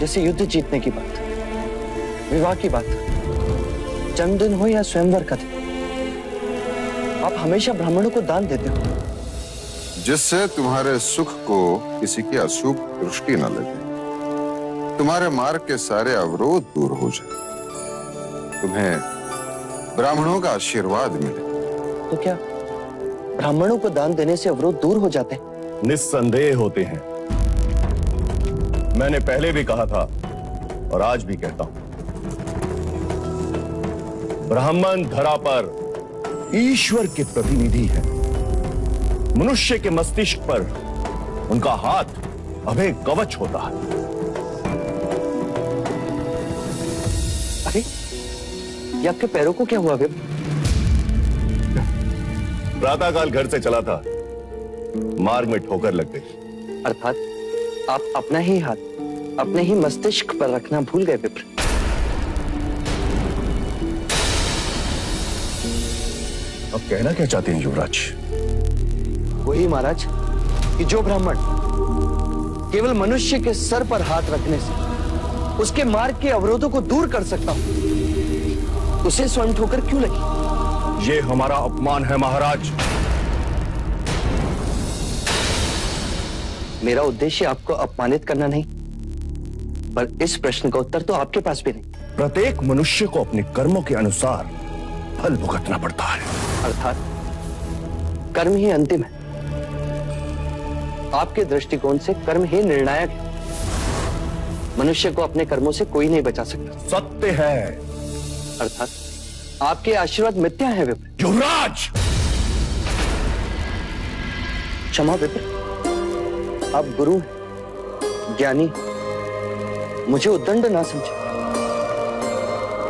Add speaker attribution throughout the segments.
Speaker 1: जैसे युद्ध जीतने की बात, विवाह की बात, जन्मदिन हो या स्वयंवर का दिन, आप हमेशा ब्राह्मणों को दान देते हो,
Speaker 2: जिससे तुम्हारे सुख को किसी की अशुभ दृष्टि न लगे, तुम्हारे मार्ग के सारे अवरोध दूर हो जाए, तुम्हें ब्राह्मणों का आशीर्वाद मिले।
Speaker 1: तो क्या ब्राह्मणों को दान देने से अवरोध दूर हो जाते हैं?
Speaker 3: निस्संदेह होते हैं। मैंने पहले भी कहा था और आज भी कहता हूं, ब्राह्मण धरा पर ईश्वर के प्रतिनिधि है। मनुष्य के मस्तिष्क पर उनका हाथ अभय कवच होता है।
Speaker 1: अरे ये आपके पैरों को क्या हुआ विप्र?
Speaker 3: प्रातःकाल घर से चला था, मार्ग में ठोकर लग गई।
Speaker 1: अर्थात आप अपना ही हाथ अपने ही मस्तिष्क पर रखना भूल गए विप्र।
Speaker 3: अब कहना क्या चाहते हैं युवराज?
Speaker 1: वही महाराज कि जो ब्राह्मण केवल मनुष्य के सर पर हाथ रखने से उसके मार्ग के अवरोधों को दूर कर सकता हूं, उसे स्वयं ठोकर क्यों लगी?
Speaker 3: ये हमारा अपमान है महाराज।
Speaker 1: मेरा उद्देश्य आपको अपमानित करना नहीं, पर इस प्रश्न का उत्तर तो आपके पास भी नहीं।
Speaker 3: प्रत्येक मनुष्य को अपने कर्मों के अनुसार फल भुगतना पड़ता है।
Speaker 1: अर्थात कर्म ही अंतिम है। आपके दृष्टिकोण से कर्म ही निर्णायक है। मनुष्य को अपने कर्मों से कोई नहीं बचा सकता।
Speaker 3: सत्य है।
Speaker 1: अर्थात आपके आशीर्वाद मिथ्या है विप्र।
Speaker 3: युवराज!
Speaker 1: क्षमा विप्र, आप गुरु हैं, ज्ञानी, मुझे उद्दंड ना समझे।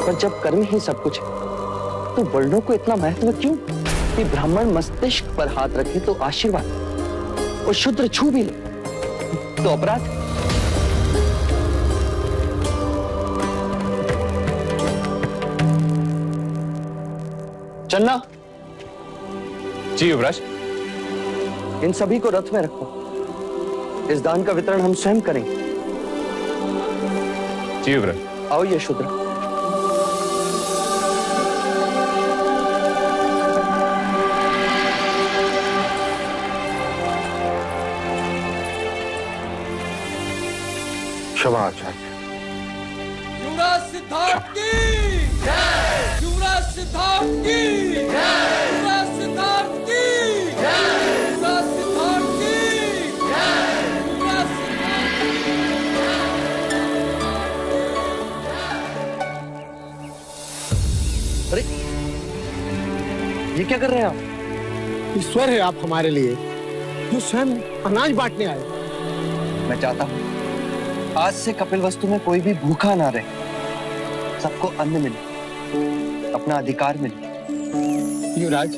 Speaker 1: पर जब कर्म ही सब कुछ है, तो वर्णों को इतना महत्व क्यों कि ब्राह्मण मस्तिष्क पर हाथ रखे तो आशीर्वाद और शूद्र छू भी ले तो अपराध? चन्ना।
Speaker 4: जी युवराज।
Speaker 1: इन सभी को रथ में रखो। इस दान का वितरण हम स्वयं करेंगे।
Speaker 4: जी युवराज।
Speaker 1: आओ ये शूद्र।
Speaker 2: क्षमा आचार्य।
Speaker 5: युवराज सिद्धार्थ की जय। युवराज सिद्धार्थ की जय। युवराज सिद्धार्थ की जय। युवराज सिद्धार्थ की जय। युवराज
Speaker 1: अरे ये क्या कर रहे हैं आप?
Speaker 6: ईश्वर है आप हमारे लिए, जो स्वयं अनाज बांटने आए।
Speaker 1: मैं चाहता हूं आज से कपिलवस्तु में कोई भी भूखा ना रहे, सबको अन्न मिले, अपना अधिकार मिले।
Speaker 6: युवराज,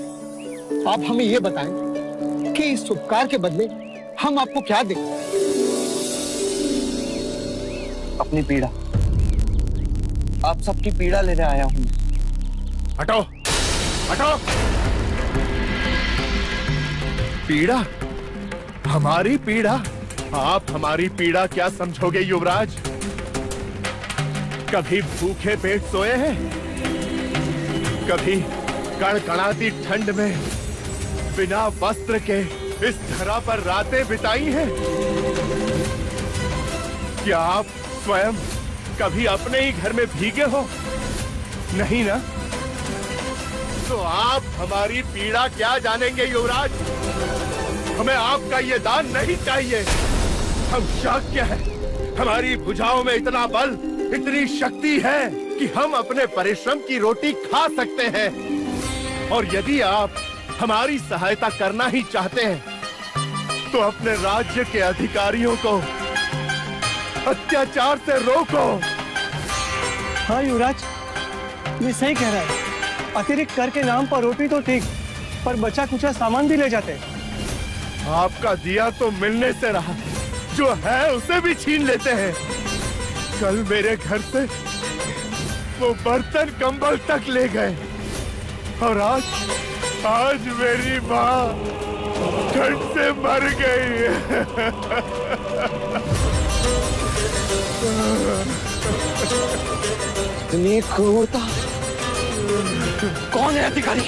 Speaker 6: आप हमें ये बताएं कि इस उपकार के बदले हम आपको क्या दें?
Speaker 1: अपनी पीड़ा। आप सबकी पीड़ा लेने आया हूं।
Speaker 3: हटो, हटो। पीड़ा? हमारी पीड़ा? आप हमारी पीड़ा क्या समझोगे युवराज? कभी भूखे पेट सोए हैं? कभी कड़कड़ाती ठंड में बिना वस्त्र के इस धरा पर रातें बिताई हैं? क्या आप स्वयं कभी अपने ही घर में भीगे हो? नहीं ना? तो आप हमारी पीड़ा क्या जानेंगे युवराज? हमें आपका ये दान नहीं चाहिए। हम शाक्य हैं। हमारी भुजाओं में इतना बल, इतनी शक्ति है कि हम अपने परिश्रम की रोटी खा सकते हैं। और यदि आप हमारी सहायता करना ही चाहते हैं तो अपने राज्य के अधिकारियों को अत्याचार से रोको।
Speaker 7: हाँ युवराज, ये सही कह रहा है। अतिरिक्त कर के नाम पर रोटी तो ठीक, पर बचा कुचा सामान भी ले जाते।
Speaker 3: आपका दिया तो मिलने से रहा, जो है उसे भी छीन लेते हैं। कल मेरे घर से वो बर्तन कंबल तक ले गए और आज मेरी माँ ठंड से मर गई।
Speaker 1: इतनी क्रूरता, कौन है अधिकारी?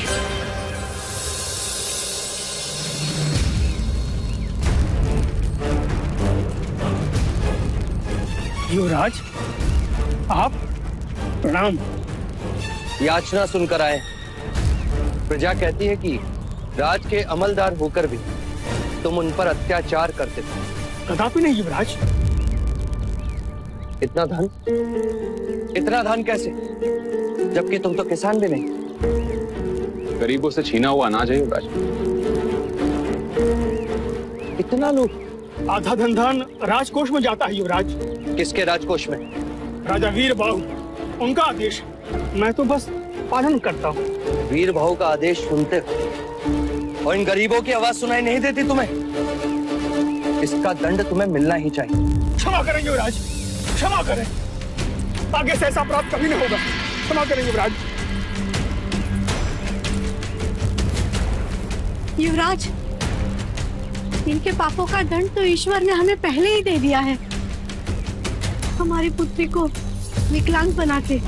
Speaker 7: युवराज, आप प्रणाम।
Speaker 1: याचना सुनकर आए। प्रजा कहती है कि राज के अमलदार होकर भी तुम उन पर अत्याचार करते थे।
Speaker 7: कदापि नहीं युवराज।
Speaker 1: इतना धन, इतना धन कैसे, जबकि तुम तो किसान भी नहीं।
Speaker 4: गरीबों से छीना हुआ अनाज है युवराज।
Speaker 1: इतना लूट?
Speaker 7: आधा धन राजकोष में जाता है युवराज।
Speaker 1: किसके राजकोष में?
Speaker 7: राजा वीर बाहु, उनका आदेश। मैं तो बस पालन करता हूँ।
Speaker 1: वीर भाऊ का आदेश सुनते हो और इन गरीबों की आवाज सुनाई नहीं देती तुम्हें? इसका दंड तुम्हें मिलना ही चाहिए।
Speaker 7: क्षमा करें युवराज, क्षमा करें। आगे से ऐसा अपराध कभी नहीं होगा। क्षमा करें युवराज।
Speaker 8: युवराज, इनके पापों का दंड तो ईश्वर ने हमें पहले ही दे दिया है। हमारी पुत्री को विकलांग बनाते।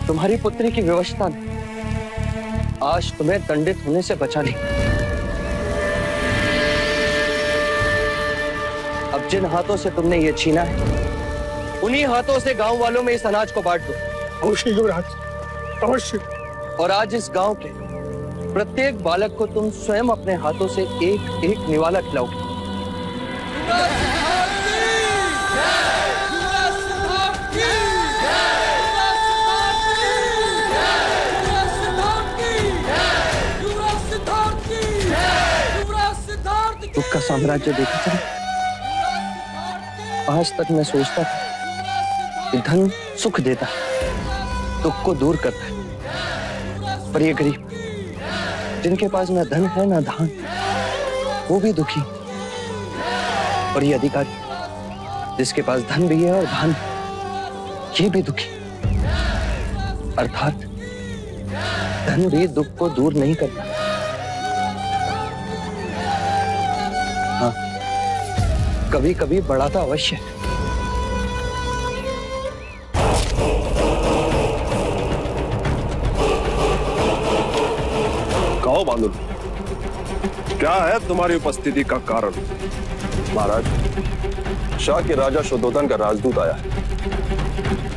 Speaker 1: तुम्हारी पुत्री की विवशता ने आज तुम्हें दंडित होने से बचा नहीं। अब जिन हाथों से तुमने ये छीना है, उन्हीं हाथों से गांव वालों में इस अनाज को बांट दो।
Speaker 7: अवश्य युवराज, अवश्य।
Speaker 1: और आज इस गांव के प्रत्येक बालक को तुम स्वयं अपने हाथों से एक एक निवाला खिलाओगे। दुख का साम्राज्य देखा था। आज तक मैं सोचता था कि धन सुख देता है, दुख को दूर करता है। पर ये गरीब, जिनके पास ना धन है ना धान, वो भी दुखी। और ये अधिकारी, जिसके पास धन भी है और धान, ये भी दुखी। अर्थात धन भी दुख को दूर नहीं करता। कभी कभी बढ़ाता अवश्य है।
Speaker 9: कहो बांदुल, क्या है तुम्हारी उपस्थिति का कारण?
Speaker 10: महाराज, शाह के राजा शुद्धोधन का राजदूत आया है।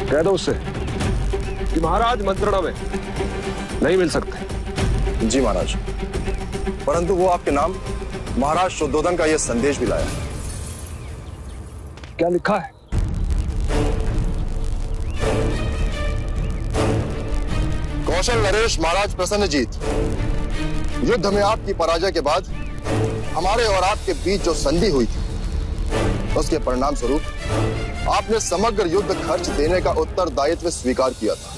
Speaker 9: कह दो उससे कि महाराज मंत्रणा में नहीं मिल सकते।
Speaker 10: जी महाराज, परंतु वो आपके नाम महाराज शुद्धोधन का यह संदेश भी लाया है।
Speaker 9: क्या लिखा है?
Speaker 10: कौशल नरेश महाराज प्रसन्नजीत, युद्ध में आपकी पराजय के बाद हमारे और आपके बीच जो संधि हुई थी, उसके परिणाम स्वरूप आपने समग्र युद्ध खर्च देने का उत्तरदायित्व स्वीकार किया था।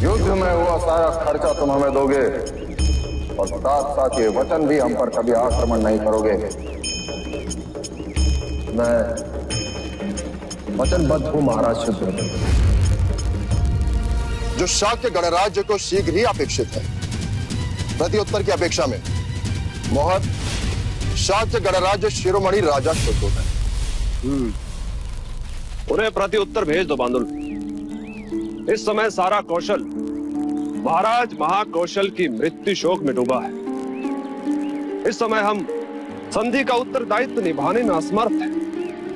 Speaker 10: युद्ध में हुआ सारा खर्चा तुम हमें दोगे और साथ साथ ये वचन भी हम पर कभी आक्रमण नहीं करोगे। मैं वचनबद्ध हूं महाराज शुद्धोधन। जो शाक्य गणराज्य को शीघ्र ही अपेक्षित है, प्रत्युत्तर की अपेक्षा में मोहर शाक्य गणराज्य शिरोमणि राजा शुद्धोधन।
Speaker 9: उन्हें प्रत्युत्तर भेज दो बांदुल। इस समय सारा कौशल महाराज महाकौशल की मृत्यु शोक में डूबा है। इस समय हम संधि का उत्तरदायित्व निभाने में असमर्थ हैं।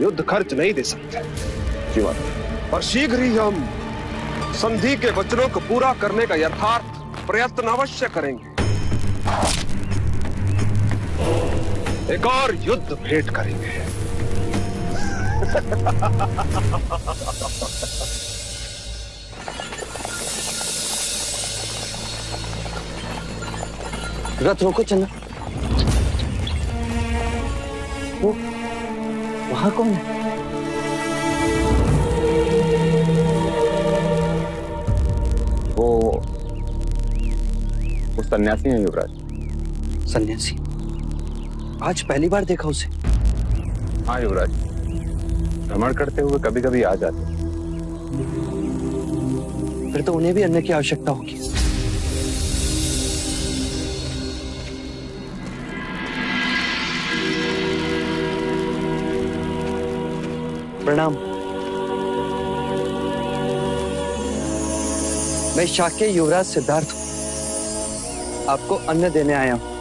Speaker 9: युद्ध खर्च नहीं दे सकते।
Speaker 10: जीवन
Speaker 9: पर शीघ्र ही हम संधि के वचनों को पूरा करने का यथार्थ प्रयत्न अवश्य करेंगे। एक और युद्ध भेंट करेंगे।
Speaker 1: रथ रोको चंदा। वहां कौन है?
Speaker 4: वो सन्यासी है युवराज।
Speaker 1: सन्यासी? आज पहली बार देखा उसे।
Speaker 4: हाँ युवराज, भ्रमण करते हुए कभी कभी आ जाते।
Speaker 1: फिर तो उन्हें भी अन्न की आवश्यकता होगी। प्रणाम। मैं शाक्य युवराज सिद्धार्थ हूं, आपको अन्न देने आया हूं।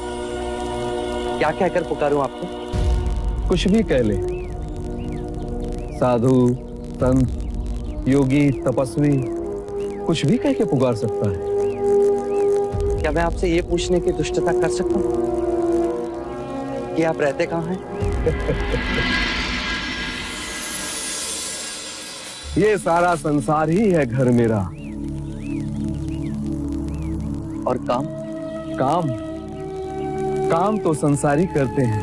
Speaker 1: क्या कहकर पुकारूं आपको?
Speaker 11: कुछ भी कह ले। साधु, संत, योगी, तपस्वी, कुछ भी कह के पुकार सकता है।
Speaker 1: क्या मैं आपसे ये पूछने की दुष्टता कर सकता हूं कि आप रहते कहां हैं?
Speaker 11: ये सारा संसार ही है घर मेरा।
Speaker 1: और काम?
Speaker 11: काम तो संसारी करते हैं,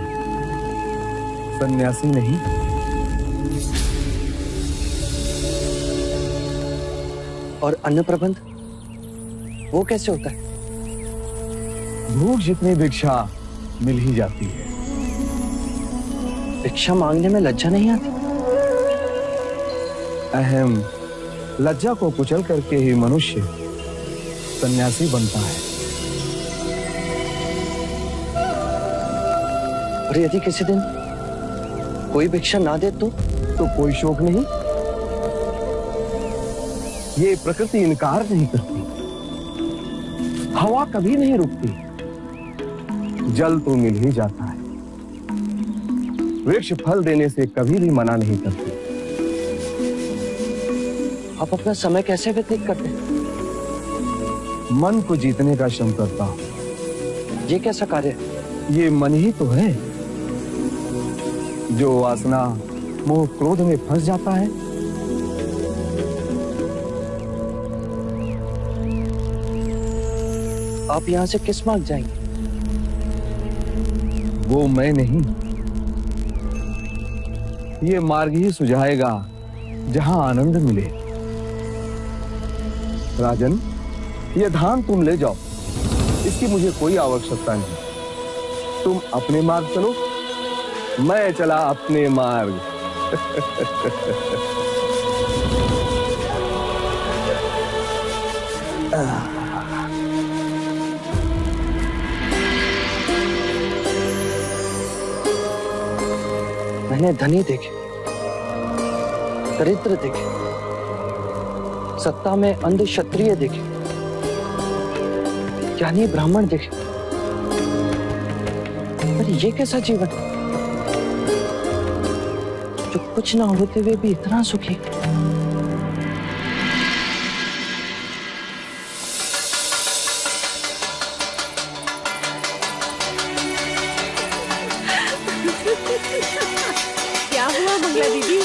Speaker 11: सन्यासी नहीं।
Speaker 1: और अन्न प्रबंध वो कैसे होता है?
Speaker 11: भूख जितनी भिक्षा मिल ही जाती है।
Speaker 1: भिक्षा मांगने में लज्जा नहीं आती?
Speaker 11: अहम, लज्जा को कुचल करके ही मनुष्य सन्यासी बनता है।
Speaker 1: और यदि किसी दिन कोई भिक्षा ना दे तो
Speaker 11: कोई शोक नहीं। ये प्रकृति इनकार नहीं करती। हवा कभी नहीं रुकती। जल तो मिल ही जाता है। वृक्ष फल देने से कभी भी मना नहीं करते।
Speaker 1: आप अपना समय कैसे व्यतीत करते हैं?
Speaker 11: मन को जीतने का श्रम करता हूं।
Speaker 1: ये कैसा कार्य है?
Speaker 11: ये मन ही तो है जो वासना, मोह, क्रोध में फंस जाता है।
Speaker 1: आप यहां से किस मार्ग जाएंगे?
Speaker 11: वो मैं नहीं, ये मार्ग ही सुझाएगा जहां आनंद मिले। राजन, ये धान तुम ले जाओ, इसकी मुझे कोई आवश्यकता नहीं। तुम अपने मार्ग चलो, मैं चला अपने मार्ग।
Speaker 1: मैंने धनी देखे, दरिद्र देखे, सत्ता में अंध क्षत्रिय देखे, ज्ञानी ब्राह्मण देखे, पर ये कैसा जीवन जो कुछ ना होते हुए भी इतना सुखी?
Speaker 8: क्या हुआ मंगला दीदी?